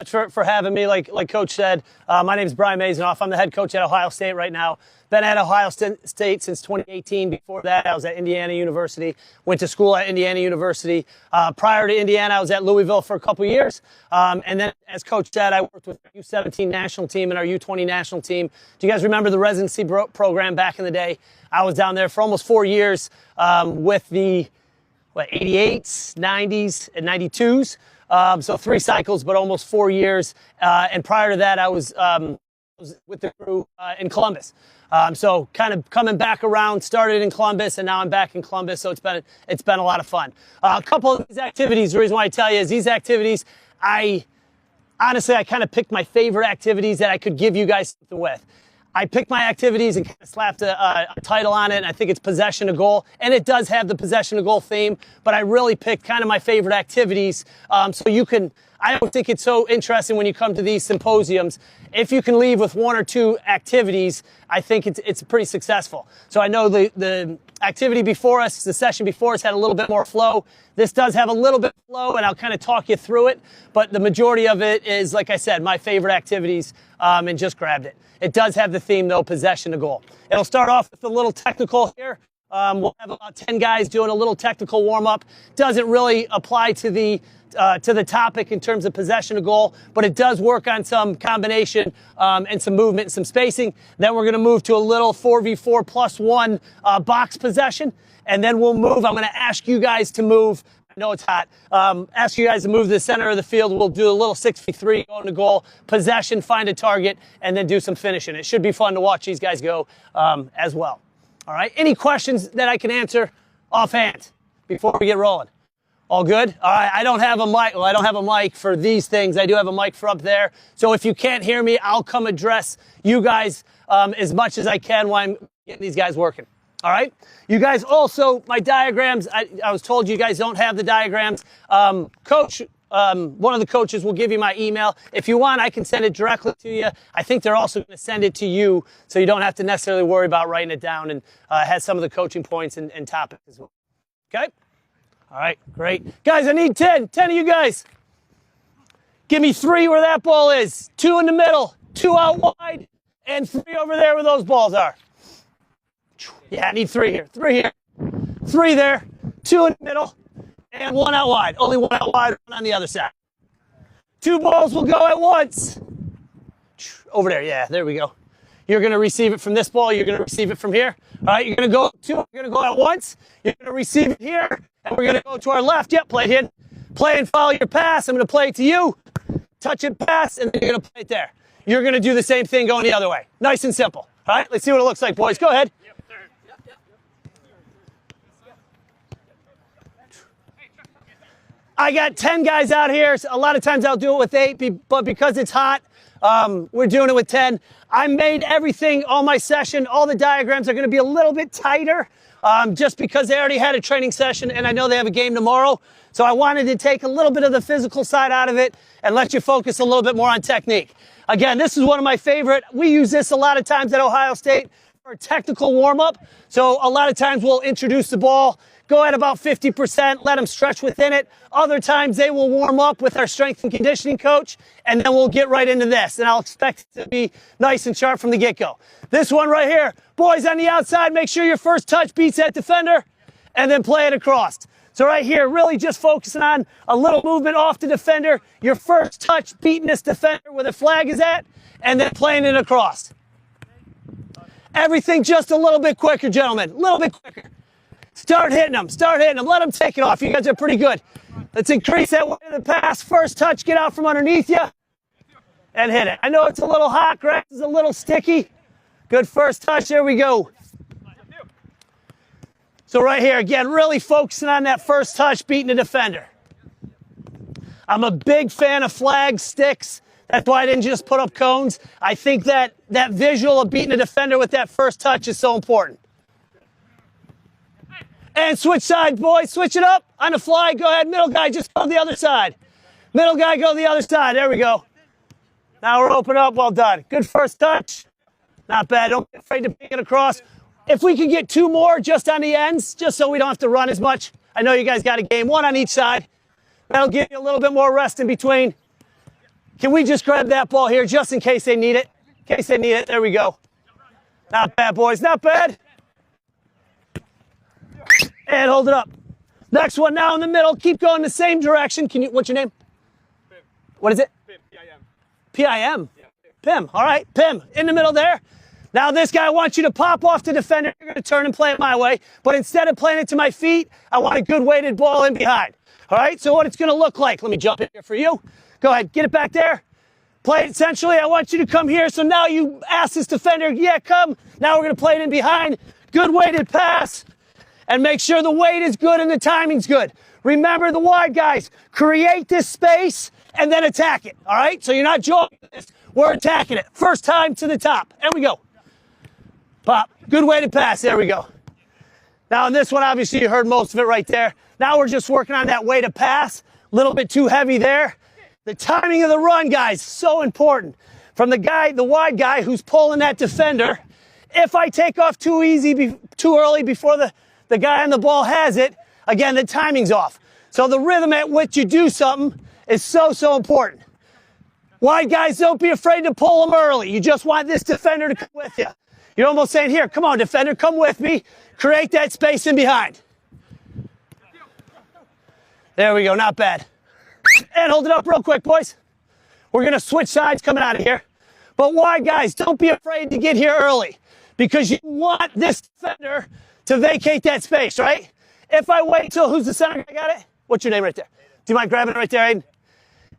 for having me. Like Coach said, my name is Brian Maisonneuve. I'm the head coach at Ohio State right now. Been at Ohio State since 2018. Before that, I was at Indiana University. Went to school at Indiana University. Prior to Indiana, I was at Louisville for a couple years. And then, as Coach said, I worked with our U17 national team and our U20 national team. Do you guys remember the residency program back in the day? I was down there for almost 4 years with the 88s, 90s, and 92s. So 3 cycles, but almost 4 years. And prior to that, I was with the crew in Columbus. So kind of coming back around, started in Columbus, and now I'm back in Columbus. So it's been a lot of fun. A couple of these activities, the reason why I tell you is these activities, I kind of picked my favorite activities that I could give you guys something with. I picked my activities and kind of slapped a title on it, and I think it's possession to goal. And it does have the possession to goal theme, but I really picked kind of my favorite activities. So you can, I don't think it's so interesting when you come to these symposiums. If you can leave with 1 or 2 activities, I think it's pretty successful. So I know the activity before us, the session before us had a little bit more flow. This does have a little bit of flow, and I'll kind of talk you through it. But the majority of it is, like I said, my favorite activities, and just grabbed it. It does have the theme, though, possession to goal. It'll start off with a little technical here. We'll have about 10 guys doing a little technical warm-up. Doesn't really apply to the topic in terms of possession to goal, but it does work on some combination and some movement and some spacing. Then we're going to move to a little 4v4 plus 1 box possession, and then we'll move. I'm going to ask you guys to move. I know it's hot. Ask you guys to move to the center of the field. We'll do a little 6v3 going to goal, possession, find a target, and then do some finishing. It should be fun to watch these guys go as well. All right. Any questions that I can answer offhand before we get rolling? All good? All right. I don't have a mic. Well, I don't have a mic for these things. I do have a mic for up there. So if you can't hear me, I'll come address you guys as much as I can while I'm getting these guys working. All right. You guys also, my diagrams, I was told you guys don't have the diagrams. Coach, one of the coaches will give you my email. If you want, I can send it directly to you. I think they're also going to send it to you, so you don't have to necessarily worry about writing it down, and has some of the coaching points and topics as well. Okay? All right, great. Guys, I need 10. 10 of you guys. Give me 3 where that ball is, 2 in the middle, 2 out wide, and 3 over there where those balls are. Yeah, I need 3 here. 3 here. 3 there, 2 in the middle, and 1 out wide. Only 1 out wide, 1 on the other side. 2 balls will go at once. Over there, yeah, there we go. You're going to receive it from this ball. You're going to receive it from here. All right, you're going to go 2. You're going to go at once. You're going to receive it here, and we're going to go to our left. Yep, play it in. Play and follow your pass. I'm going to play it to you. Touch it, pass, and then you're going to play it there. You're going to do the same thing going the other way. Nice and simple. All right, let's see what it looks like, boys. Go ahead. I got 10 guys out here. So a lot of times I'll do it with 8, but because it's hot, we're doing it with 10. I made everything, all my session, all the diagrams are going to be a little bit tighter, just because they already had a training session and I know they have a game tomorrow. So I wanted to take a little bit of the physical side out of it and let you focus a little bit more on technique. Again, this is one of my favorite. We use this a lot of times at Ohio State for a technical warm-up. So a lot of times we'll introduce the ball, go at about 50%, let them stretch within it. Other times they will warm up with our strength and conditioning coach, and then we'll get right into this. And I'll expect it to be nice and sharp from the get-go. This one right here, boys on the outside, make sure your first touch beats that defender, and then play it across. So right here, really just focusing on a little movement off the defender, your first touch beating this defender where the flag is at, and then playing it across. Everything just a little bit quicker, gentlemen, a little bit quicker. Start hitting them. Start hitting them. Let them take it off. You guys are pretty good. Let's increase that way to the pass. First touch, get out from underneath you and hit it. I know it's a little hot. Grass is a little sticky. Good first touch. There we go. So right here, again, really focusing on that first touch, beating the defender. I'm a big fan of flags, sticks. That's why I didn't just put up cones. I think that visual of beating the defender with that first touch is so important. And switch sides, boys. Switch it up on the fly. Go ahead. Middle guy, just go the other side. Middle guy, go the other side. There we go. Now we're open up. Well done. Good first touch. Not bad. Don't be afraid to pick it across. If we can get 2 more just on the ends, just so we don't have to run as much. I know you guys got a game. 1 on each side. That'll give you a little bit more rest in between. Can we just grab that ball here just in case they need it? In case they need it. There we go. Not bad, boys. Not bad. And hold it up. Next one now in the middle. Keep going the same direction. What's your name? Pim. What is it? Pim. P-I-M. P-I-M? Yeah, Pim. All right. Pim. In the middle there. Now this guy wants you to pop off the defender. You're going to turn and play it my way. But instead of playing it to my feet, I want a good weighted ball in behind. All right? So what it's going to look like. Let me jump in here for you. Go ahead. Get it back there. Play it essentially. I want you to come here. So now you ask this defender, yeah, come. Now we're going to play it in behind. Good weighted pass. And make sure the weight is good and the timing's good. Remember the wide guys. Create this space and then attack it. All right? So you're not joking this. We're attacking it. First time to the top. There we go. Pop. Good weighted pass. There we go. Now in this one, obviously you heard most of it right there. Now we're just working on that weighted pass. A little bit too heavy there. The timing of the run, guys, so important. From the wide guy who's pulling that defender. If I take off too early before the guy on the ball has it, again, the timing's off. So the rhythm at which you do something is so, so important. Wide guys, don't be afraid to pull them early. You just want this defender to come with you. You're almost saying, here, come on, defender, come with me. Create that space in behind. There we go, not bad. And hold it up real quick, boys. We're going to switch sides coming out of here. But wide guys, don't be afraid to get here early because you want this defender to vacate that space, right? If I wait till who's the center guy got it? What's your name right there? Do you mind grabbing it right there, Aiden?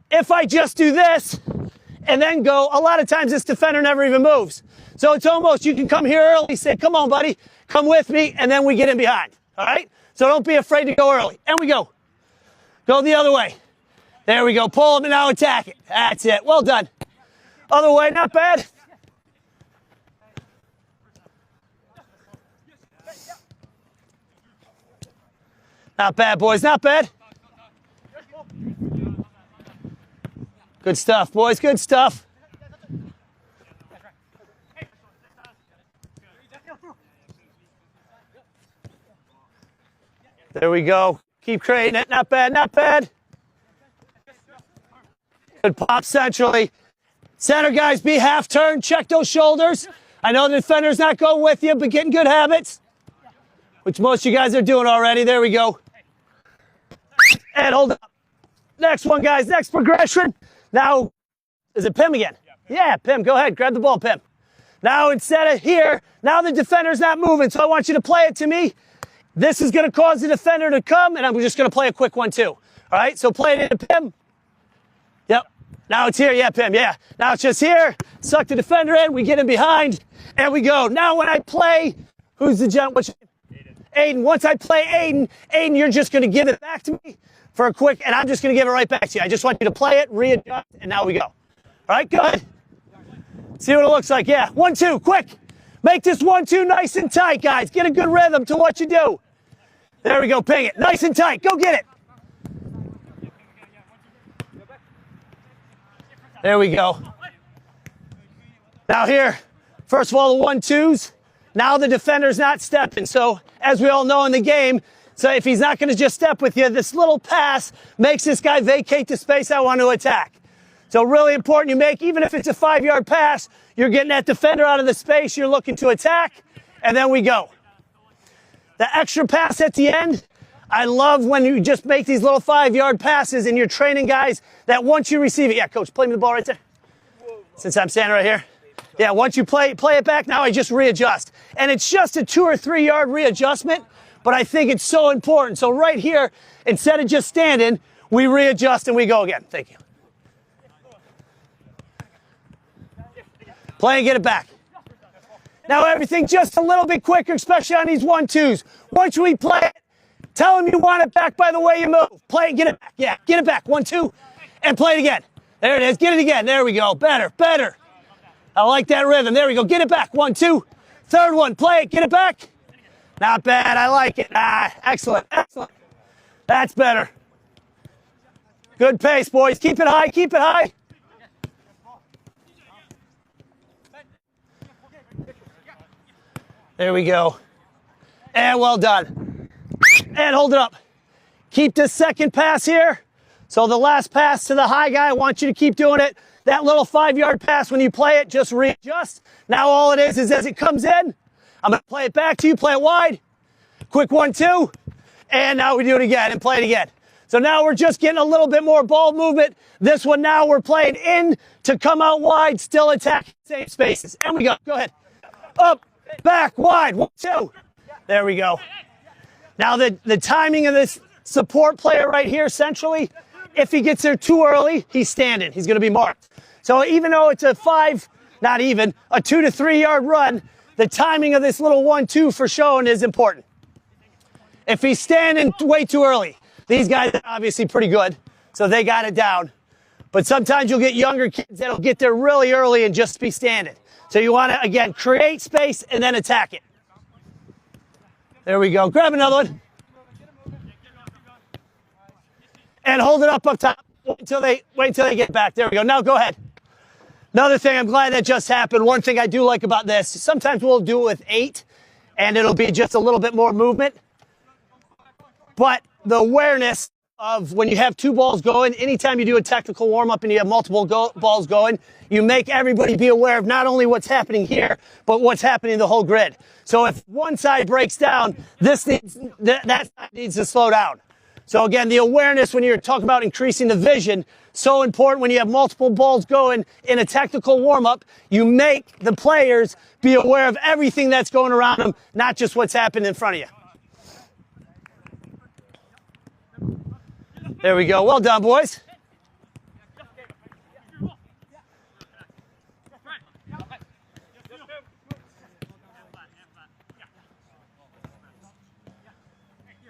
If I just do this and then go, a lot of times this defender never even moves. So it's almost, you can come here early, say, come on, buddy, come with me, and then we get in behind, all right? So don't be afraid to go early. And we go. Go the other way. There we go. Pull him and now attack it. That's it. Well done. Other way, not bad. Not bad, boys. Not bad. Good stuff, boys. Good stuff. There we go. Keep creating it. Not bad. Not bad. Good pop centrally. Center guys, be half turn. Check those shoulders. I know the defender's not going with you, but getting good habits, which most of you guys are doing already. There we go. And hold up. Next one, guys. Next progression. Now, is it Pim again? Yeah, Pim. Go ahead. Grab the ball, Pim. Now, instead of here, now the defender's not moving, so I want you to play it to me. This is going to cause the defender to come, and I'm just going to play a quick one, too. All right? So play it into Pim. Yep. Now it's here. Yeah, Pim. Yeah. Now it's just here. Suck the defender in. We get in behind, and we go. Now when I play, who's the gent? What's your name? Aiden. Once I play Aiden, you're just going to give it back to me for a quick, and I'm just going to give it right back to you. I just want you to play it, readjust, and now we go. All right, go ahead. See what it looks like. Yeah, 1-2, quick. Make this 1-2 nice and tight, guys. Get a good rhythm to what you do. There we go, ping it. Nice and tight. Go get it. There we go. Now here, first of all, the 1-2s. Now the defender's not stepping. So as we all know in the game, so if he's not going to just step with you, this little pass makes this guy vacate the space I want to attack. So really important you make, even if it's a 5-yard pass, you're getting that defender out of the space you're looking to attack, and then we go. The extra pass at the end, I love when you just make these little 5-yard passes and you're training guys that once you receive it, yeah, coach, play me the ball right there. Since I'm standing right here. Yeah, once you play it back, now I just readjust. And it's just a 2 or 3 yard readjustment, but I think it's so important. So right here, instead of just standing, we readjust and we go again. Thank you. Play and get it back. Now everything just a little bit quicker, especially on these 1-2s. Once we play it, tell them you want it back by the way you move. Play and get it back. Yeah, get it back. 1-2, and play it again. There it is. Get it again. There we go. Better, better. I like that rhythm. There we go. Get it back. 1-2. Third one. Play it. Get it back. Not bad. I like it. Excellent. Excellent. That's better. Good pace, boys. Keep it high. Keep it high. There we go. And well done. And hold it up. Keep this second pass here. So the last pass to the high guy, I want you to keep doing it. That little 5-yard pass, when you play it, just readjust. Now all it is as it comes in, I'm going to play it back to you, play it wide. Quick 1-2. And now we do it again and play it again. So now we're just getting a little bit more ball movement. This one now we're playing in to come out wide, still attack same spaces. And we go. Go ahead. Up, back, wide. 1-2. There we go. Now the timing of this support player right here centrally, if he gets there too early, he's standing. He's going to be marked. So even though it's a 2 to 3 yard run, the timing of this little 1-2 for showing is important. If he's standing way too early, these guys are obviously pretty good, so they got it down. But sometimes you'll get younger kids that'll get there really early and just be standing. So you want to, again, create space and then attack it. There we go. Grab another one. And hold it up top. Wait until they get back. There we go. Now go ahead. Another thing, I'm glad that just happened. One thing I do like about this, sometimes we'll do it with 8, and it'll be just a little bit more movement. But the awareness of when you have 2 balls going, anytime you do a technical warm-up and you have multiple balls going, you make everybody be aware of not only what's happening here, but what's happening in the whole grid. So if one side breaks down, that side needs to slow down. So again, the awareness when you're talking about increasing the vision, so important when you have multiple balls going in a technical warm-up. You make the players be aware of everything that's going around them, not just what's happening in front of you. There we go. Well done, boys.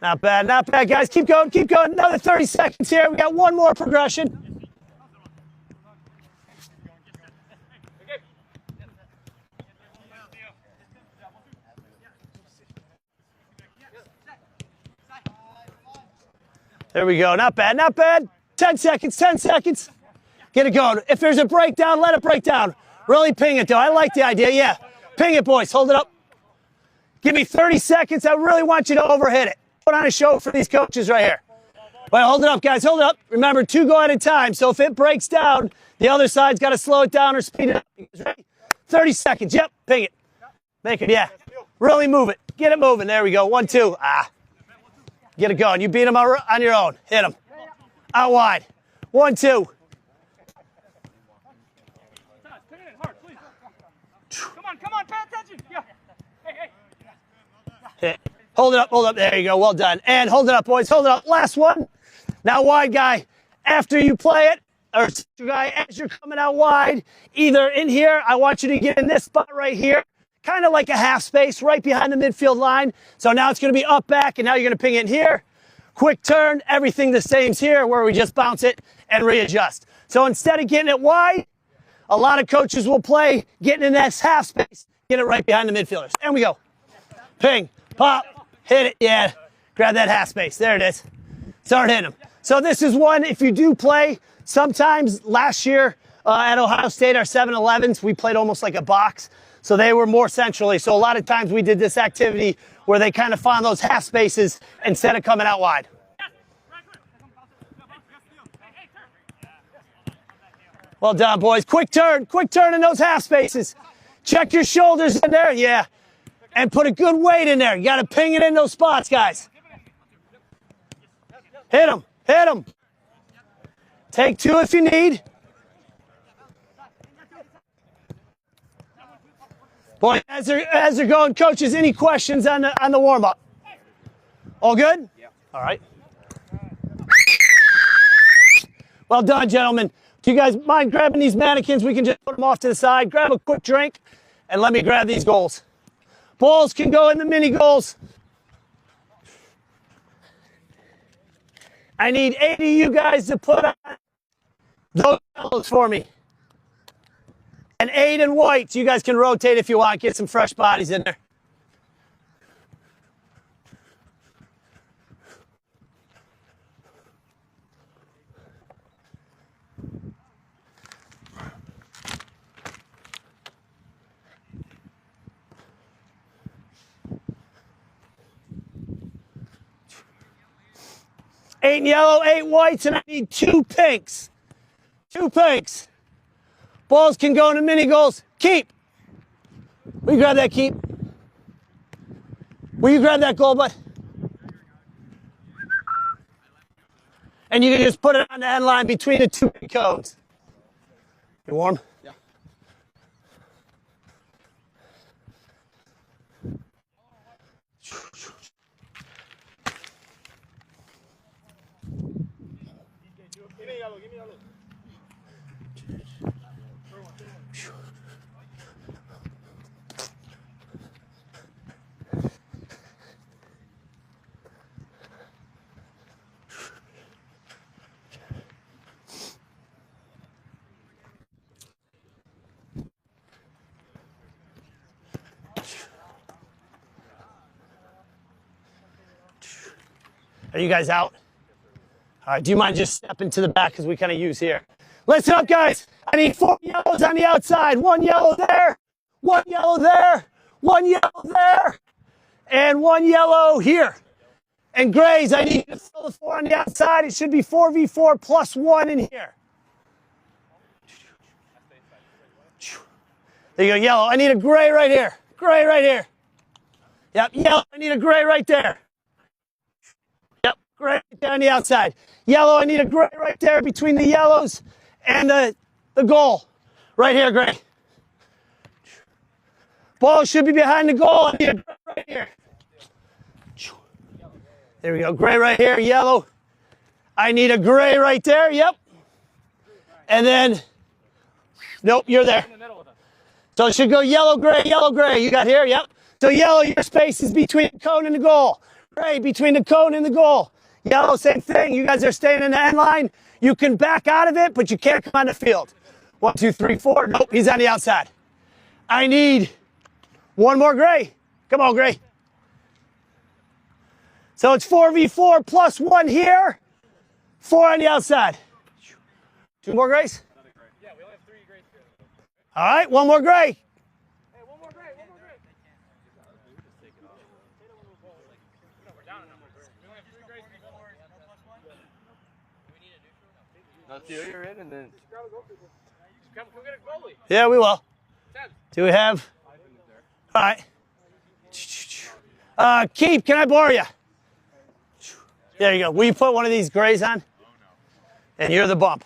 Not bad, guys. Keep going. Another 30 seconds here. We got one more progression. There we go. Not bad. 10 seconds. Get it going. If there's a breakdown, let it break down. Really ping it, though. I like the idea. Yeah. Ping it, boys. Hold it up. Give me 30 seconds. I really want you to overhit it. Put on a show for these coaches right here. Wait, hold it up, guys. Hold it up. Remember, 2 go at a time. So if it breaks down, the other side's got to slow it down or speed it up. Ready? 30 seconds. Yep. Ping it. Make it. Yeah. Really move it. Get it moving. There we go. 1-2. Get it going. You beat them on your own. Hit them. Out wide. 1-2. Come on, pay attention. Yeah. Hey. Hit. Hold it up. There you go. Well done. And hold it up, boys. Hold it up. Last one. Now, wide guy, after you play it, or guy, as you're coming out wide, either in here, I want you to get in this spot right here, kind of like a half space right behind the midfield line. So now it's going to be up, back, and now you're going to ping it in here. Quick turn. Everything the same's here where we just bounce it and readjust. So instead of getting it wide, a lot of coaches will play getting in that half space, get it right behind the midfielders. And we go. Ping, pop. Hit it, yeah. Grab that half space. There it is. Start hitting them. So this is one, if you do play, sometimes last year at Ohio State, our 7-11s, we played almost like a box. So they were more centrally. So a lot of times we did this activity where they kind of found those half spaces instead of coming out wide. Well done, boys. Quick turn in those half spaces. Check your shoulders in there, yeah. And put a good weight in there. You got to ping it in those spots, guys. Hit them. Take 2 if you need. Boy, as they're going, coaches, any questions on the warm-up? All good? Yeah. All right. Well done, gentlemen. Do you guys mind grabbing these mannequins? We can just put them off to the side. Grab a quick drink, and let me grab these goals. Balls can go in the mini goals. I need 8 of you guys to put on those yellows for me. And 8 in whites. You guys can rotate if you want. Get some fresh bodies in there. 8 yellow, 8 whites, and I need 2 pinks. 2 pinks. Balls can go into mini goals. Keep. Will you grab that keep? Will you grab that goal, bud? And you can just put it on the end line between the 2 big cones. You warm? Yeah. Give me yellow, give me yellow. Are you guys out? All right, do you mind just stepping to the back because we kind of use here? Listen up, guys. I need 4 yellows on the outside. 1 yellow there, 1 yellow there, 1 yellow there, and 1 yellow here. And grays, I need you to fill the 4 on the outside. It should be 4v4 plus 1 in here. There you go, yellow. I need a gray right here. Gray right here. Yep, yellow. I need a gray right there. Yep, gray right there on the outside. Yellow, I need a gray right there between the yellows and the goal. Right here, gray. Ball should be behind the goal. I need a gray right here. There we go, gray right here, yellow. I need a gray right there, yep. And then, nope, you're there. So it should go yellow, gray, you got here, yep. So yellow, your space is between the cone and the goal. Gray, between the cone and the goal. Yellow, same thing, you guys are staying in the end line. You can back out of it, but you can't come on the field. 1, 2, 3, 4, nope, he's on the outside. I need 1 more gray. Come on, gray. So it's 4v4 plus 1 here, 4 on the outside. 2 more grays? Yeah, we only have 3 grays here. All right, 1 more gray. Hey, 1 more gray, 1 more gray. No, we're down a number. We only have 3 grays before. No plus 1? Do we need a neutral? Now, Theo, you're in, and then. Just grab a goal people. Come get a goalie. Yeah, we will. 10. Do we have? All right. Keep, can I borrow you? There you go. Will you put one of these grays on? And you're the bump.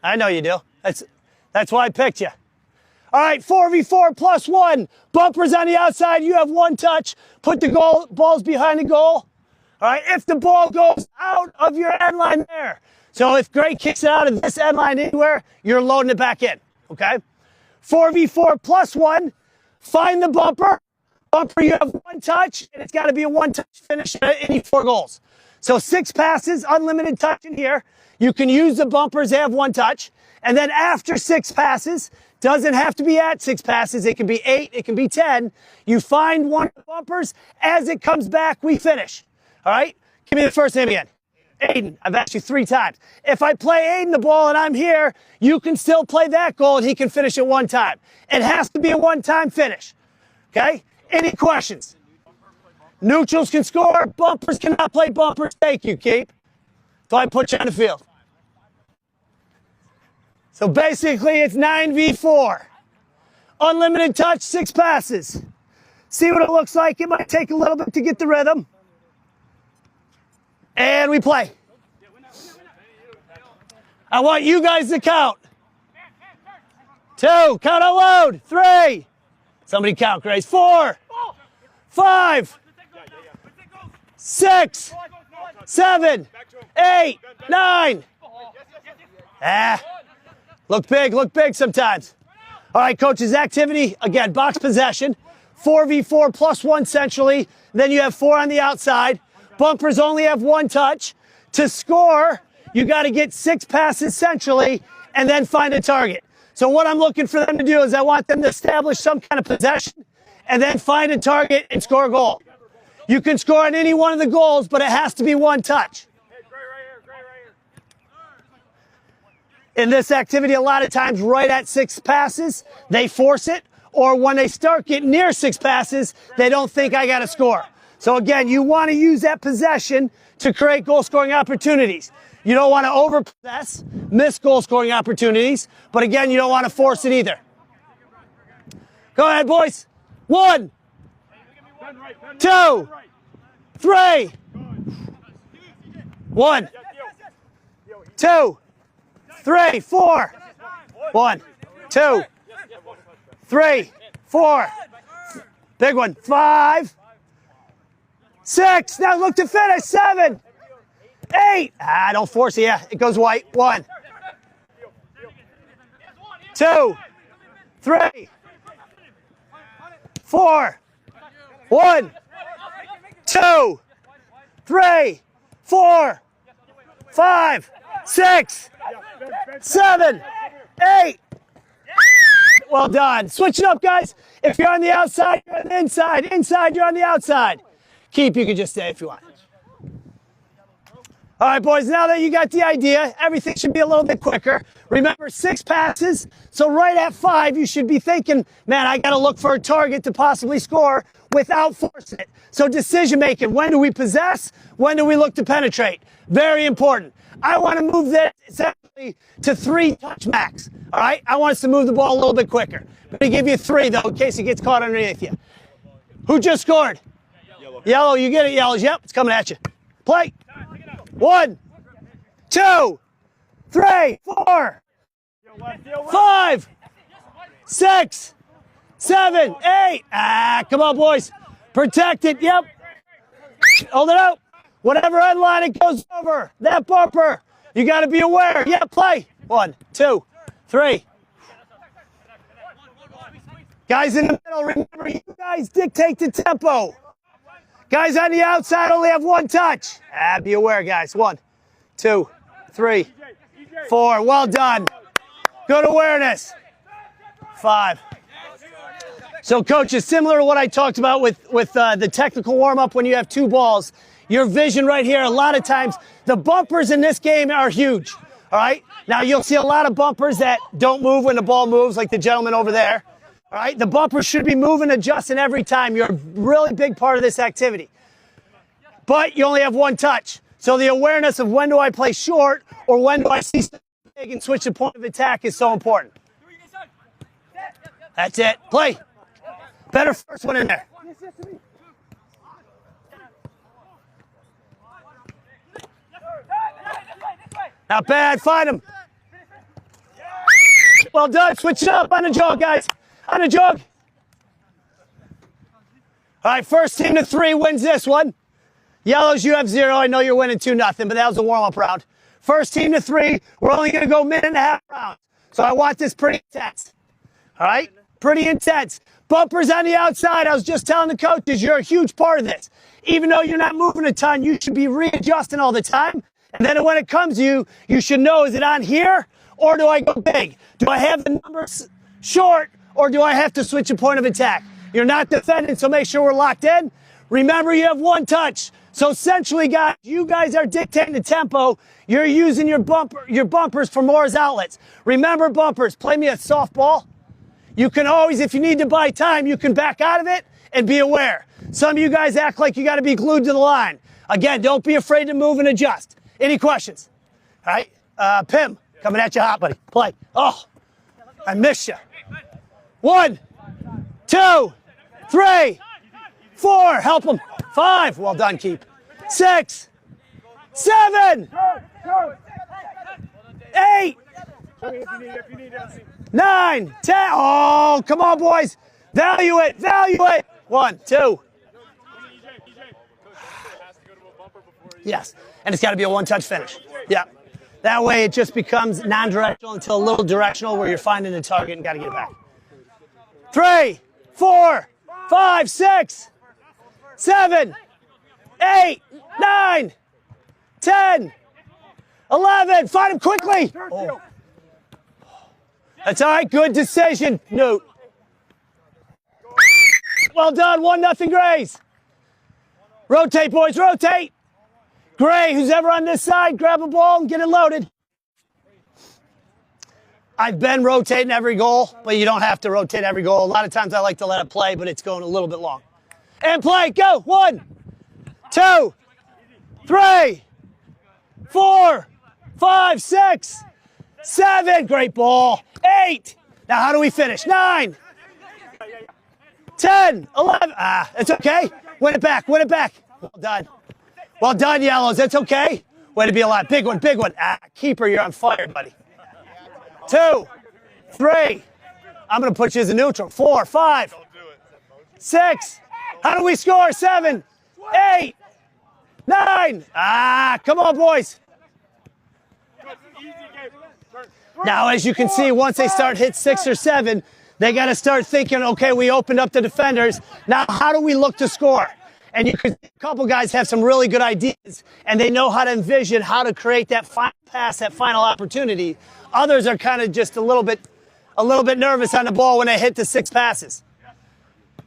I know you do. That's why I picked you. All right, 4v4 plus 1. Bumpers on the outside. You have 1 touch. Put the balls behind the goal. All right, if the ball goes out of your end line there. So if Gray kicks it out of this end line anywhere, you're loading it back in, okay? 4v4 plus 1. Find the bumper. Bumper, you have 1 touch, and it's got to be a 1-touch finish at any 4 goals. So 6 passes, unlimited touch in here. You can use the bumpers, they have 1 touch. And then after 6 passes, doesn't have to be at 6 passes. It can be 8, it can be 10. You find 1 of the bumpers. As it comes back, we finish. All right? Give me the first name again. Aiden. I've asked you 3 times. If I play Aiden the ball and I'm here, you can still play that goal and he can finish it 1 time. It has to be a 1-time finish. Okay? Any questions? Neutrals can score. Bumpers cannot play bumpers. Thank you, Keep. So I put you on the field. So basically, it's 9v4. Unlimited touch, 6 passes. See what it looks like. It might take a little bit to get the rhythm. And we play. I want you guys to count. 2, count out loud. 3. Somebody count, Grace. 4, 5, 6, 7, 8, 9. Look big sometimes. All right, coaches, activity, again, box possession. 4v4 plus 1 centrally. Then you have 4 on the outside. Bumpers only have 1 touch. To score, you got to get 6 passes centrally and then find a target. So what I'm looking for them to do is I want them to establish some kind of possession and then find a target and score a goal. You can score on any one of the goals, but it has to be 1 touch. In this activity, a lot of times right at 6 passes, they force it, or when they start getting near 6 passes, they don't think I got to score. So again, you want to use that possession to create goal scoring opportunities. You don't want to overpossess, miss goal scoring opportunities, but again, you don't want to force it either. Go ahead, boys. 1, 2, 3. 1, 2, 3, 4. 1, 2, 3, 4. Big one. 5, 6. Now look to finish. 7, 8. Don't force it. Yeah, it goes white. 1, 2, 3, 4. 1, 2, 3, 4, 5, 6, 7, 8. Well done. Switch it up, guys. If you're on the outside, you're on the inside. Inside, you're on the outside. Keep, you can just stay if you want. All right, boys, now that you got the idea, everything should be a little bit quicker. Remember, 6 passes, so right at 5, you should be thinking, man, I got to look for a target to possibly score without forcing it. So decision making, when do we possess? When do we look to penetrate? Very important. I want to move this essentially to 3 touch max, all right? I want us to move the ball a little bit quicker. I'm going to give you 3, though, in case it gets caught underneath you. Who just scored? Yellow, you get it, Yellows. Yep, it's coming at you. Play. 1, 2, 3, 4, 5, 6, 7, 8. Come on, boys. Protect it. Yep. Hold it out. Whatever end line it goes over, that bumper, you got to be aware. Yeah, play. 1, 2, 3. Guys in the middle, remember, you guys dictate the tempo. Guys on the outside only have 1 touch. Be aware, guys. 1, 2, 3, 4. Well done. Good awareness. 5. So, coach, it's similar to what I talked about with the technical warm-up when you have 2 balls. Your vision right here, a lot of times, the bumpers in this game are huge. All right? Now, you'll see a lot of bumpers that don't move when the ball moves, like the gentleman over there. All right? The bumpers should be moving, adjusting every time. You're a really big part of this activity. But you only have 1 touch. So the awareness of when do I play short or when do I see something big and switch the point of attack is so important. That's it. Play. Better first one in there. Not bad. Find him. Well done. Switch it up on the jog, guys. On the jog. All right, first team to 3 wins this one. Yellows, you have 0. I know you're winning 2-0, but that was a warm-up round. First team to 3. We're only going to go minute and a half rounds. So I want this pretty intense. All right? Pretty intense. Bumpers on the outside. I was just telling the coaches, you're a huge part of this. Even though you're not moving a ton, you should be readjusting all the time. And then when it comes to you, you should know, is it on here or do I go big? Do I have the numbers short or do I have to switch a point of attack? You're not defending, so make sure we're locked in. Remember, you have 1 touch. So essentially, guys, you guys are dictating the tempo. You're using your bumpers for more as outlets. Remember, bumpers, play me a softball. You can always, if you need to buy time, you can back out of it and be aware. Some of you guys act like you got to be glued to the line. Again, don't be afraid to move and adjust. Any questions? All right, Pim, coming at you hot, buddy. Play. Oh, I missed you. 1, 2, 3, 4. Help him. 5. Well done, keep. 6, 7, 8, 9, 10. Oh, come on, boys. Value it. Value it. 1, 2. Yes. And it's got to be a 1-touch finish. Yeah. That way it just becomes non-directional until a little directional where you're finding the target and got to get it back. 3, 4, 5, 6, 7, 8, 9, 10, 11. Find him quickly. Oh. That's all right. Good decision, Newt. Well done. 1-0 Grays. Rotate, boys. Rotate. Gray, who's ever on this side, grab a ball and get it loaded. I've been rotating every goal, but you don't have to rotate every goal. A lot of times I like to let it play, but it's going a little bit long. And play. Go. 1, 2, 3, 4, 5, 6, 7. Great ball. 8. Now how do we finish? 9, 10, 11. Ah, it's okay. Win it back. Win it back. Well done. Well done, Yellows. That's okay. Way to be alive. Big one. Big one. Ah, keeper, you're on fire, buddy. 2, 3. I'm going to put you as a neutral. 4, 5, 6. How do we score? 7, 8, 9. Ah, come on, boys. Now, as you can see, once they start hit 6 or 7, they got to start thinking, okay, we opened up the defenders. Now, how do we look to score? And you can see a couple guys have some really good ideas, and they know how to envision how to create that final pass, that final opportunity. Others are kind of just a little bit nervous on the ball when they hit the 6 passes.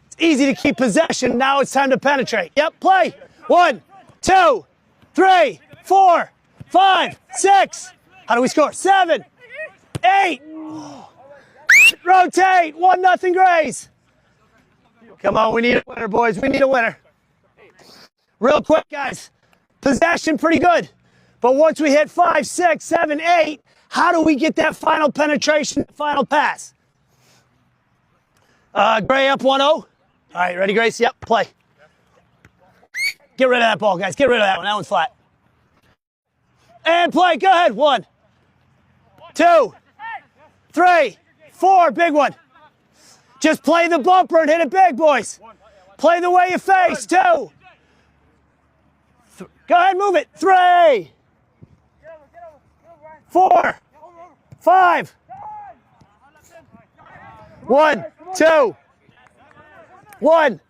It's easy to keep possession. Now it's time to penetrate. Yep, play. 1, 2, 3, 4, 5, 6. How do we score? 7, 8. Rotate. 1-0 Grays. Come on, we need a winner, boys. We need a winner. Real quick, guys. Possession, pretty good. But once we hit 5, 6, 7, 8, how do we get that final penetration, final pass? Gray up 1-0. All right, ready, Grace? Yep, play. Get rid of that ball, guys. Get rid of that one. That one's flat. And play. Go ahead. 1, 2, 3, 4. Big one. Just play the bumper and hit it big, boys. Play the way you face. 2. Go ahead, move it. 3, 4, 5. 1, 2, 1.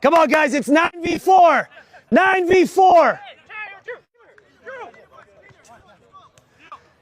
Come on, guys. It's 9v4. 9v4.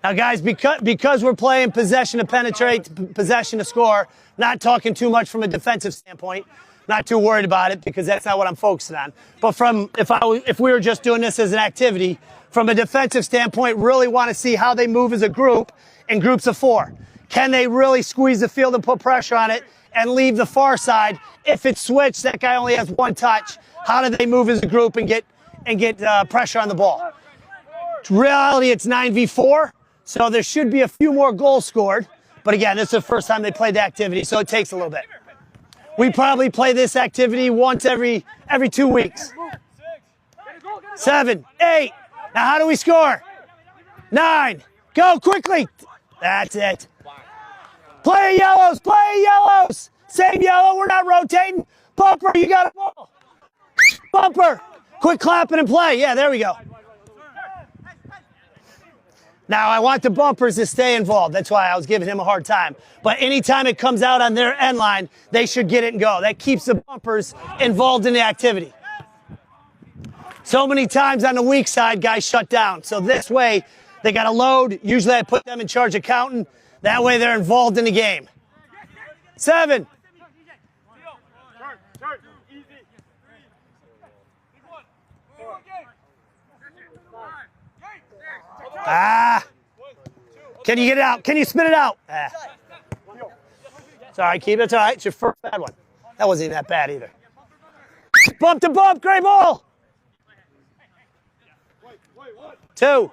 Now, guys, because we're playing possession to penetrate, possession to score, not talking too much from a defensive standpoint, not too worried about it because that's not what I'm focusing on. But if we were just doing this as an activity, from a defensive standpoint, really want to see how they move as a group in groups of 4. Can they really squeeze the field and put pressure on it and leave the far side? If it's switched, that guy only has 1 touch. How do they move as a group and get pressure on the ball? In reality, it's 9v4, so there should be a few more goals scored. But again, this is the first time they played the activity, so it takes a little bit. We probably play this activity once every 2 weeks. 7, 8. Now how do we score? 9. Go quickly. That's it. Play Yellows. Play Yellows. Same yellow. We're not rotating. Bumper, you got a ball. Bumper. Quick clapping and play. Yeah, there we go. Now, I want the bumpers to stay involved. That's why I was giving him a hard time. But anytime it comes out on their end line, they should get it and go. That keeps the bumpers involved in the activity. So many times on the weak side, guys shut down. So this way, they got to load. Usually I put them in charge of counting. That way they're involved in the game. 7. Ah. Can you get it out? Can you spit it out? Ah. It's all right, keep it. It's all right. It's your first bad one. That wasn't even that bad either. Bump to bump. Great ball. 2.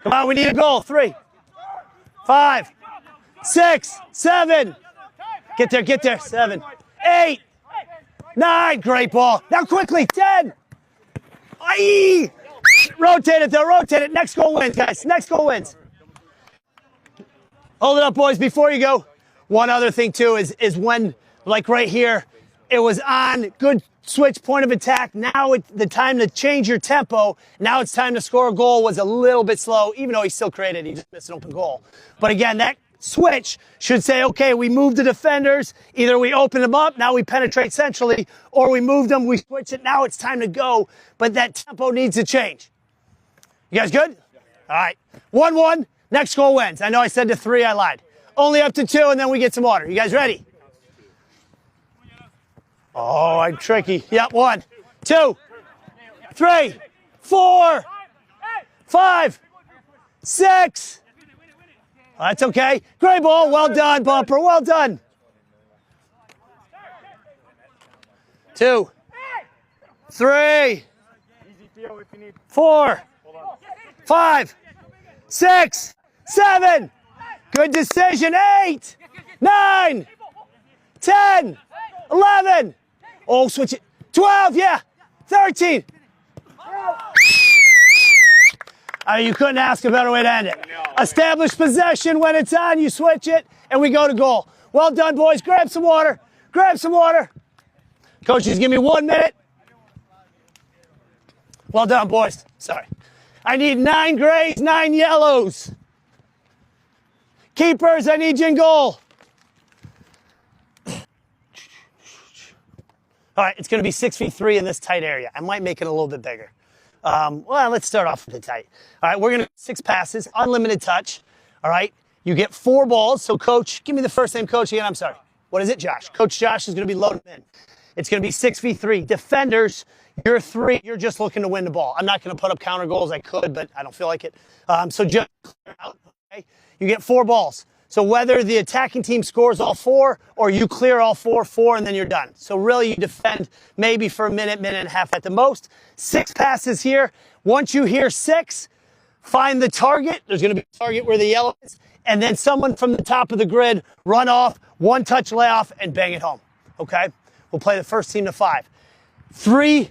Come on, we need a goal. 3, 5, 6, 7. Get there, get there. 7, 8, 9. Great ball. Now quickly. 10. Aye. Rotate it, though. Rotate it. Next goal wins, guys. Next goal wins. Hold it up, boys, before you go. One other thing, too, is when, like right here, it was on. Good switch, point of attack. Now it's the time to change your tempo. Now it's time to score a goal. Was a little bit slow, even though he still created. He just missed an open goal. But again, that switch should say, okay, we moved the defenders. Either we open them up, now we penetrate centrally, or we moved them, we switch it. Now it's time to go. But that tempo needs to change. You guys good? All right. 1-1. Next goal wins. I know I said to 3, I lied. Only up to 2, and then we get some water. You guys ready? Oh, I'm tricky. Yep, 1, 2, 3, 4, 5, 6. Oh, that's okay. Great ball. Well done, Bumper. Well done. 2, 3, Theo, if you need. 4, 5, 6, 7. Good decision. 8, 9, 10, 11. Oh, switch it. 12, yeah. 13. I mean, you couldn't ask a better way to end it. Establish possession. When it's on, you switch it, and we go to goal. Well done, boys. Grab some water. Grab some water. Coaches, give me 1 minute. Well done, boys. Sorry. I need 9 grays, 9 yellows. Keepers, I need you in goal. All right, it's going to be 6v3 in this tight area. I might make it a little bit bigger. Well, let's start off with the tight. All right, we're going to 6 passes, unlimited touch. All right, you get 4 balls. So, coach, give me the first name, coach, again. I'm sorry. What is it, Josh? Coach Josh is going to be loading in. It's going to be 6v3. Defenders, you're 3. You're just looking to win the ball. I'm not going to put up counter goals. I could, but I don't feel like it. So just clear out. Okay? You get 4 balls. So whether the attacking team scores all 4 or you clear all 4, and then you're done. So really you defend maybe for a minute, minute and a half at the most. 6 passes here. Once you hear 6, find the target. There's going to be a target where the yellow is. And then someone from the top of the grid, run off, 1-touch layoff, and bang it home. Okay? We'll play the first team to 5. 3,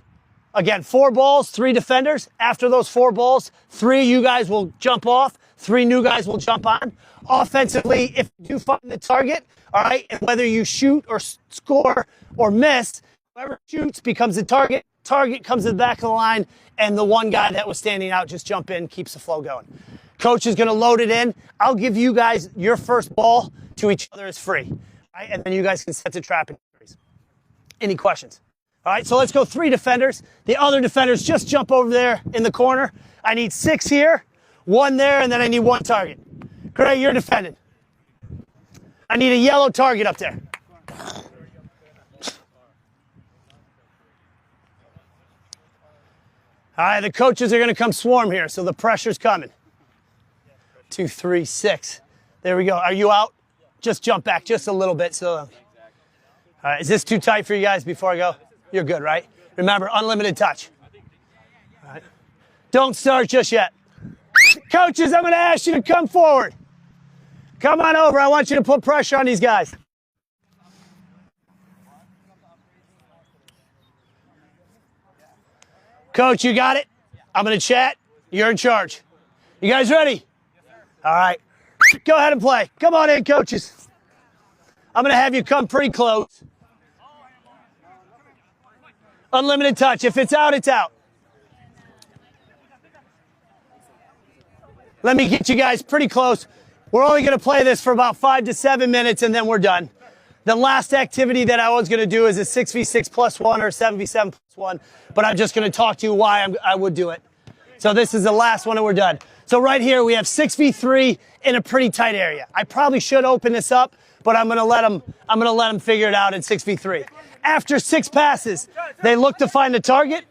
again, 4 balls, 3 defenders. After those 4 balls, 3 you guys will jump off. 3 new guys will jump on. Offensively, if you do find the target, all right, and whether you shoot or score or miss, whoever shoots becomes the target. Target comes to the back of the line, and the one guy that was standing out just jump in, keeps the flow going. Coach is going to load it in. I'll give you guys your first ball to each other as free, right? And then you guys can set the trap in series. Any questions? All right, so let's go 3 defenders. The other defenders just jump over there in the corner. I need 6 here, 1 there, and then I need 1 target. Gray, you're defending. I need a yellow target up there. All right, the coaches are going to come swarm here, so the pressure's coming. 2, 3, 6. There we go. Are you out? Just jump back just a little bit. So, all right, is this too tight for you guys before I go? You're good, right? Remember, unlimited touch. All right. Don't start just yet. Coaches, I'm going to ask you to come forward. Come on over. I want you to put pressure on these guys. Coach, you got it? I'm going to chat. You're in charge. You guys ready? All right. Go ahead and play. Come on in, coaches. I'm going to have you come pretty close. Unlimited touch. If it's out, it's out. Let me get you guys pretty close. We're only going to play this for about 5 to 7 minutes, and then we're done. The last activity that I was going to do is a 6v6 plus 1 or 7v7 plus 1, but I'm just going to talk to you why I would do it. So this is the last one, and we're done. So right here, we have 6v3 in a pretty tight area. I probably should open this up, but I'm going to let them figure it out in 6v3. After 6 passes, they look to find the target,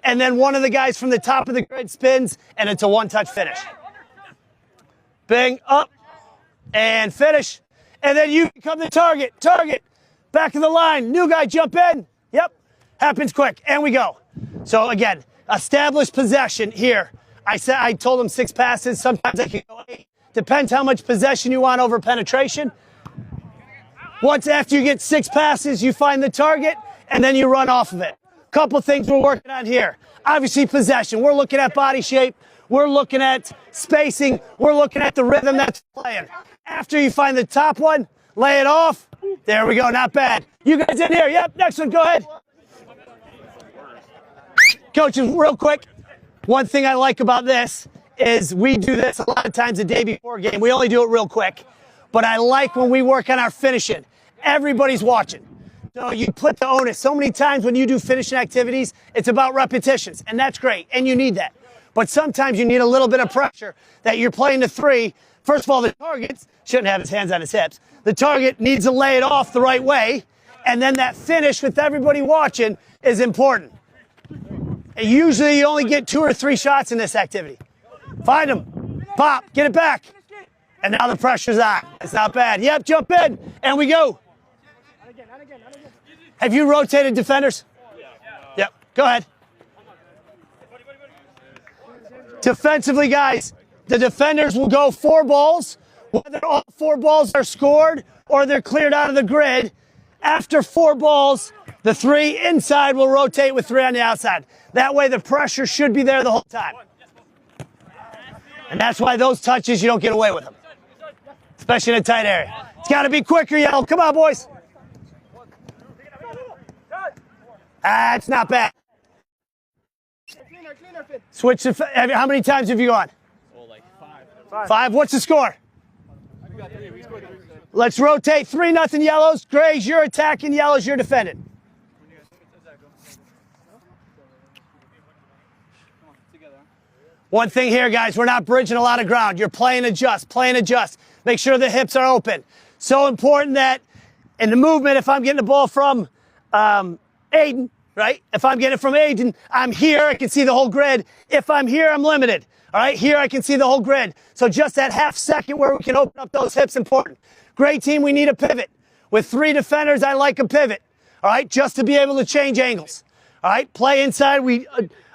and then one of the guys from the top of the grid spins, and it's a 1-touch finish. Bang, up, and finish. And then you become the target. Target, back of the line. New guy, jump in. Yep, happens quick, and we go. So again, establish possession here. I told them 6 passes. Sometimes I can go 8. Depends how much possession you want over penetration. Once after you get 6 passes, you find the target, and then you run off of it. Couple things we're working on here. Obviously, possession. We're looking at body shape. We're looking at spacing. We're looking at the rhythm that's playing. After you find the top one, lay it off. There we go. Not bad. You guys in here? Yep. Next one. Go ahead. Coaches, real quick. One thing I like about this is we do this a lot of times the day before game. We only do it real quick. But I like when we work on our finishing. Everybody's watching. So you put the onus. So many times when you do finishing activities, it's about repetitions. And that's great. And you need that. But sometimes you need a little bit of pressure that you're playing to 3. First of all, the target shouldn't have his hands on his hips. The target needs to lay it off the right way. And then that finish with everybody watching is important. And usually you only get 2 or 3 shots in this activity. Find them. Pop. Get it back. And now the pressure's on. It's not bad. Yep, jump in. And we go. Have you rotated defenders? Yep. Go ahead. Defensively, guys, the defenders will go 4 balls, whether all 4 balls are scored or they're cleared out of the grid. After 4 balls, the 3 inside will rotate with 3 on the outside. That way the pressure should be there the whole time. And that's why those touches, you don't get away with them, especially in a tight area. It's got to be quicker, Yellow. Come on, boys. That's not bad. Switch to, how many times have you gone? Oh, like 5. 5. What's the score? We got 3. We scored 3. Let's rotate 3-0 Yellows. Grays, you're attacking. Yellows, you're defending. One thing here, guys, we're not bridging a lot of ground. You're playing adjust, playing adjust. Make sure the hips are open. So important that in the movement, if I'm getting the ball from Aiden, right? If I'm getting it from Aiden, I'm here, I can see the whole grid. If I'm here, I'm limited. All right, here I can see the whole grid. So just that half second where we can open up those hips, important. Great team, we need a pivot. With 3 defenders, I like a pivot. All right, just to be able to change angles. All right, play inside, we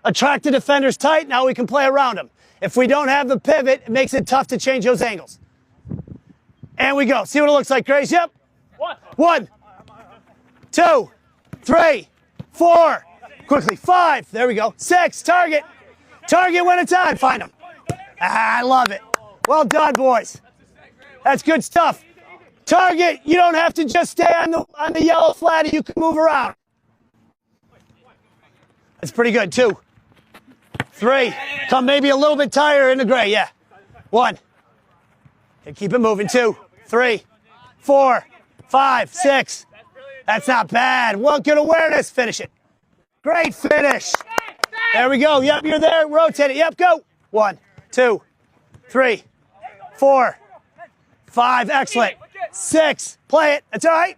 attract the defenders tight, now we can play around them. If we don't have the pivot, it makes it tough to change those angles. And we go. See what it looks like, Grace? Yep. 1, 2, 3, 4. Quickly. 5. There we go. 6. Target. Target when it's on. Find them. I love it. Well done, boys. That's good stuff. Target. You don't have to just stay on the yellow flatty. You can move around. That's pretty good. 2, 3. Come maybe a little bit tighter in the gray. Yeah. 1. Okay, keep it moving. 2, 3, 4, 5, 6. That's not bad. Well, good awareness. Finish it. Great finish. There we go. Yep, you're there. Rotate it. Yep, go. 1, 2, 3, 4, 5. Excellent. 6. Play it. That's all right.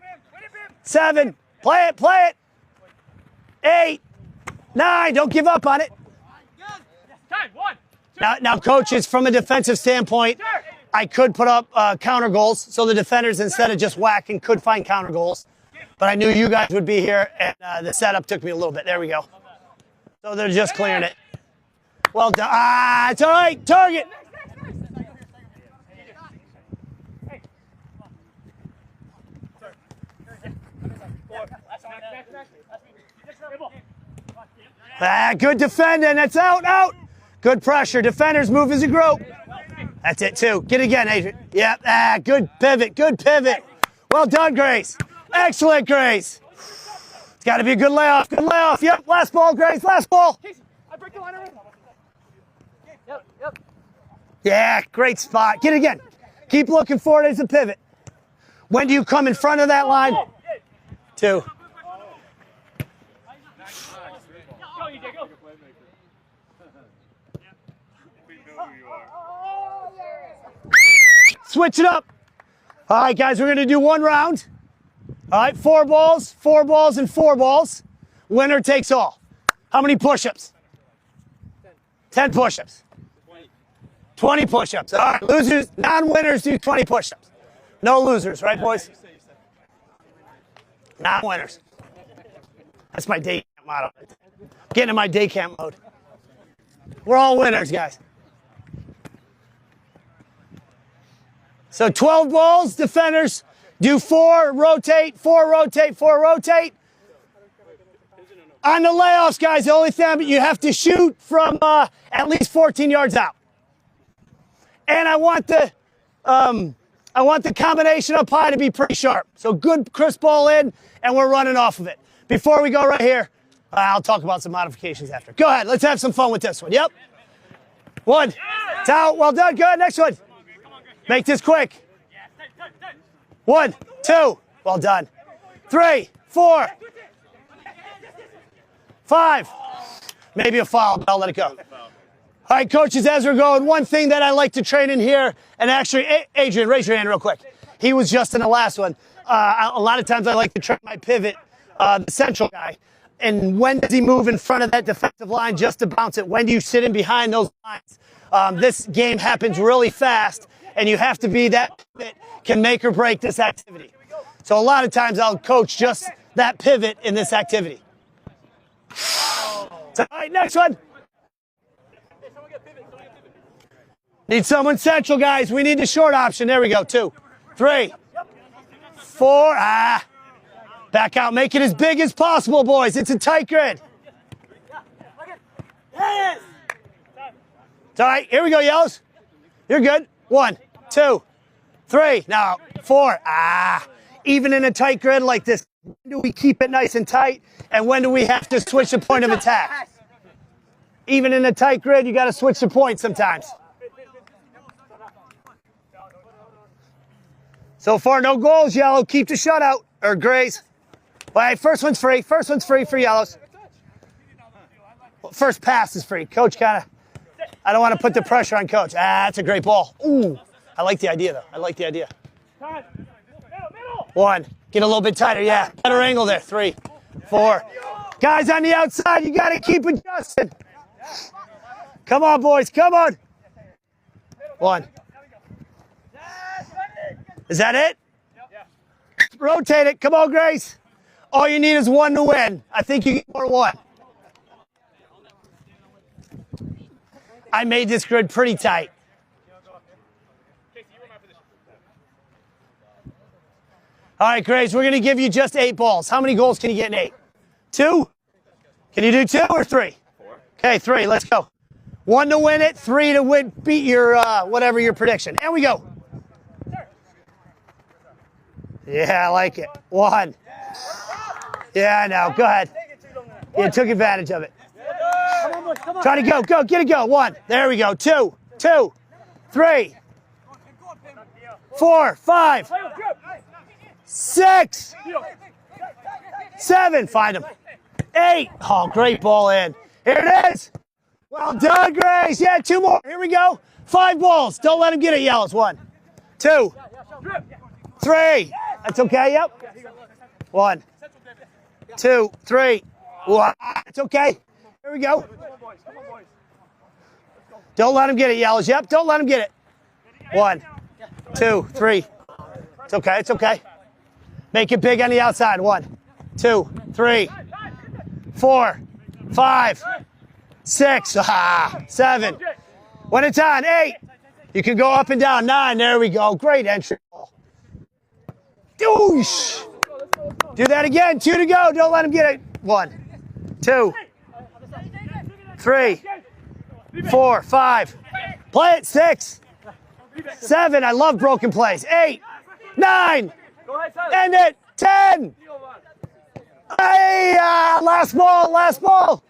7. Play it. Play it. 8. 9. Don't give up on it. Now, coaches, from a defensive standpoint, I could put up counter goals, so the defenders, instead of just whacking, could find counter goals. But I knew you guys would be here, and the setup took me a little bit. There we go. So they're just clearing it. Well done. Ah, it's all right. Target. Ah, good defending. That's out, out. Good pressure. Defenders move as a group. That's it, too. Get it again, Adrian. Yep. Ah, good pivot. Good pivot. Well done, Grace. Excellent, Grace. It's got to be a good layoff. Good layoff. Yep. Last ball, Grace. Last ball. I break the line already. Yep. Yeah, great spot. Get it again. Keep looking for it as a pivot. When do you come in front of that line? 2. Switch it up. All right, guys, we're going to do 1 round. All right, 4 balls, 4 balls, and 4 balls. Winner takes all. How many push-ups? 10 push-ups. 20 push-ups. All right, losers, non-winners do 20 push-ups. No losers, right, boys? Non-winners. That's my day camp motto. Getting in my day camp mode. We're all winners, guys. So 12 balls, defenders do 4, rotate, 4, rotate, 4, rotate. On the layoffs, guys, the only thing, you have to shoot from at least 14 yards out. And I want the combination up high to be pretty sharp. So good crisp ball in, and we're running off of it. Before we go right here, I'll talk about some modifications after. Go ahead, let's have some fun with this one. Yep. 1. It's out. Well done. Good. Next one. Make this quick. 1, 2. Well done. 3, 4, 5. Maybe a foul, but I'll let it go. All right, coaches, as we're going, one thing that I like to train in here, and actually, Adrian, raise your hand real quick. He was just in the last one. A lot of times I like to train my pivot, the central guy. And when does he move in front of that defensive line just to bounce it? When do you sit in behind those lines? This game happens really fast, and you have to be that pivot can make or break this activity. So a lot of times I'll coach just that pivot in this activity. So, all right, next one. Need someone central, guys. We need the short option. There we go. 2, 3, 4. Back out. Make it as big as possible, boys. It's a tight grid. It's all right. Here we go, yellows. You're good. 1, 2, 3. Now, 4. Even in a tight grid like this, when do we keep it nice and tight? And when do we have to switch the point of attack? Even in a tight grid, you got to switch the point sometimes. So far, no goals, yellow. Keep the shutout, or grays. All right, first one's free. First one's free for yellows. Well, first pass is free. Coach kind of, I don't want to put the pressure on coach. That's a great ball. Ooh, I like the idea, though. I like the idea. 1, get a little bit tighter, yeah. Better angle there. 3, 4. Guys on the outside, you got to keep adjusting. Come on, boys, come on. 1. Is that it? Rotate it. Come on, Grace. All you need is 1 to win. I think you get more 1. I made this grid pretty tight. All right, Grace, we're going to give you just 8 balls. How many goals can you get in 8? 2? Can you do 2 or 3? 4. Okay, 3. Let's go. 1 to win it, 3 to win, beat your whatever your prediction. And we go. Yeah, I like it. 1. Yeah, I know. Go ahead. You took advantage of it. Try to go. Go. Get it. Go. 1. There we go. 2. 2. 3. 4. 5. 6. 7. Find him. 8. Oh, great ball in. Here it is. Well done, Grace. Yeah, 2 more. Here we go. 5 balls. Don't let him get it, yellows. 1, 2, 3. That's okay. Yep. 1, 2, 3. It's okay. Here we go. Don't let him get it, yellows. Yep. Don't let him get it. 1, 2, 3. It's okay. It's okay. Make it big on the outside. 1, 2, 3, 4, 5, 6. 7. When it's on, 8. You can go up and down. 9. There we go. Great entry ball. Doosh. Do that again. 2 to go. Don't let him get it. 1, 2, 3, 4, 5. Play it. 6, 7. I love broken plays. 8, 9. End it. 10. Hey, last ball. Last ball.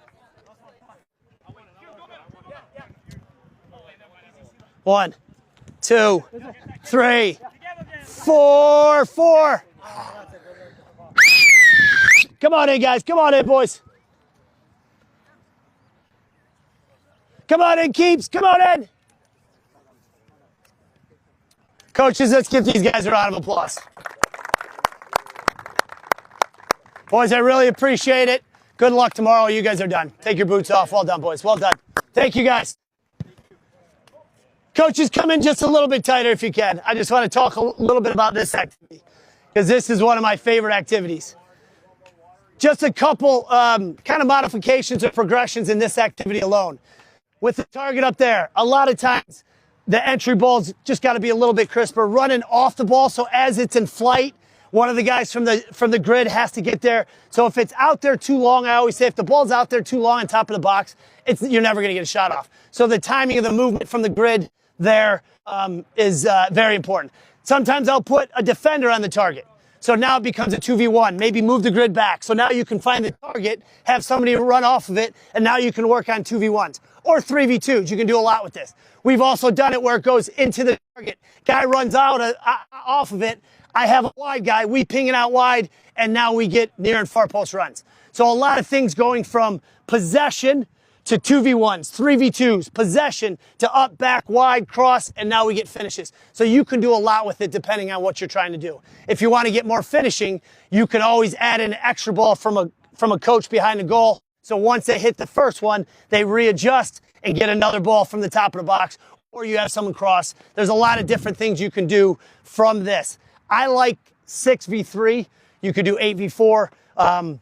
1, 2, 3, 4. 4. Come on in, guys. Come on in, boys. Come on in, Keeps. Come on in. Coaches, let's give these guys a round of applause. Boys, I really appreciate it. Good luck tomorrow. You guys are done. Take your boots off. Well done, boys. Well done. Thank you, guys. Coaches, come in just a little bit tighter if you can. I just want to talk a little bit about this activity because this is one of my favorite activities. Just a couple kind of modifications or progressions in this activity alone. With the target up there, a lot of times the entry ball's just got to be a little bit crisper, running off the ball. So as it's in flight, one of the guys from the grid has to get there. So if it's out there too long, I always say if the ball's out there too long on top of the box, you're never going to get a shot off. So the timing of the movement from the grid there is very important. Sometimes I'll put a defender on the target. So now it becomes a 2v1. Maybe move the grid back. So now you can find the target, have somebody run off of it, and now you can work on 2v1s. Or 3v2s. You can do a lot with this. We've also done it where it goes into the target. Guy runs out off of it. I have a wide guy. We ping it out wide, and now we get near and far post runs. So a lot of things going from possession to 2v1s, 3v2s, possession to up, back, wide, cross, and now we get finishes. So you can do a lot with it depending on what you're trying to do. If you want to get more finishing, you can always add an extra ball from a coach behind the goal. So once they hit the first one, they readjust and get another ball from the top of the box, or you have someone cross. There's a lot of different things you can do from this. I like 6v3. You could do 8v4.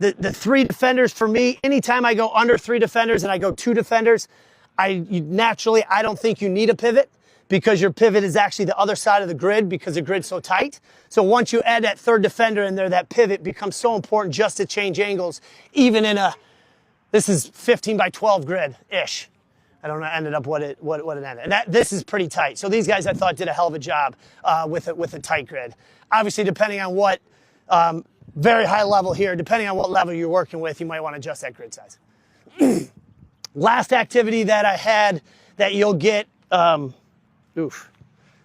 The 3 defenders for me, anytime I go under 3 defenders and I go 2 defenders, Naturally, I don't think you need a pivot because your pivot is actually the other side of the grid because the grid's so tight. So once you add that third defender in there, that pivot becomes so important just to change angles, even in this is 15 by 12 grid-ish. I don't know, ended up what it ended. And this is pretty tight. So these guys, I thought, did a hell of a job with a tight grid. Obviously, depending on what, very high level here, depending on what level you're working with, you might want to adjust that grid size. Last activity that I had that you'll get, oof,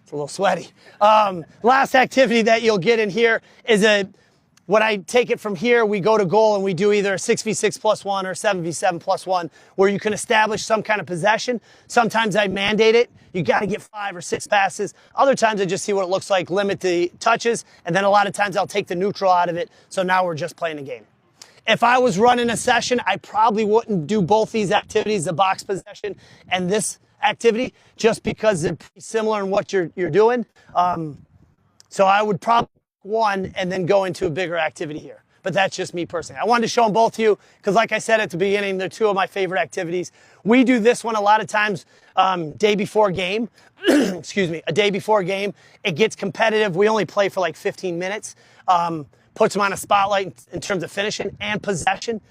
it's a little sweaty. Last activity that you'll get in here is when I take it from here, we go to goal and we do either a 6v6 plus 1 or 7v7 plus 1, where you can establish some kind of possession. Sometimes I mandate it. You got to get 5 or 6 passes. Other times I just see what it looks like, limit the touches, and then a lot of times I'll take the neutral out of it, so now we're just playing the game. If I was running a session, I probably wouldn't do both these activities, the box possession and this activity, just because they're pretty similar in what you're doing. So I would probably one and then go into a bigger activity here. But that's just me personally. I wanted to show them both to you because, like I said at the beginning, they're 2 of my favorite activities. We do this one a lot of times day before game. Excuse me, a day before game. It gets competitive. We only play for like 15 minutes. Puts them on a spotlight in terms of finishing and possession.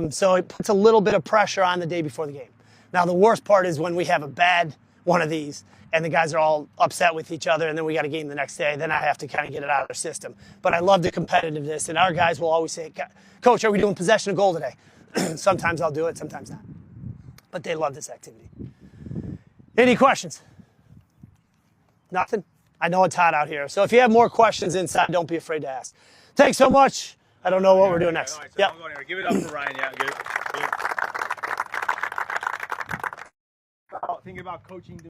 So it puts a little bit of pressure on the day before the game. Now, the worst part is when we have a bad one of these and the guys are all upset with each other and then we got a game the next day, then I have to kind of get it out of their system. But I love the competitiveness, and our guys will always say, Coach, are we doing possession of goal today? Sometimes I'll do it, sometimes not. But they love this activity. Any questions? Nothing? I know it's hot out here. So if you have more questions inside, don't be afraid to ask. Thanks so much. I don't know what we're doing next. Yeah. Give it up for Ryan. Yeah, good. Thinking about coaching.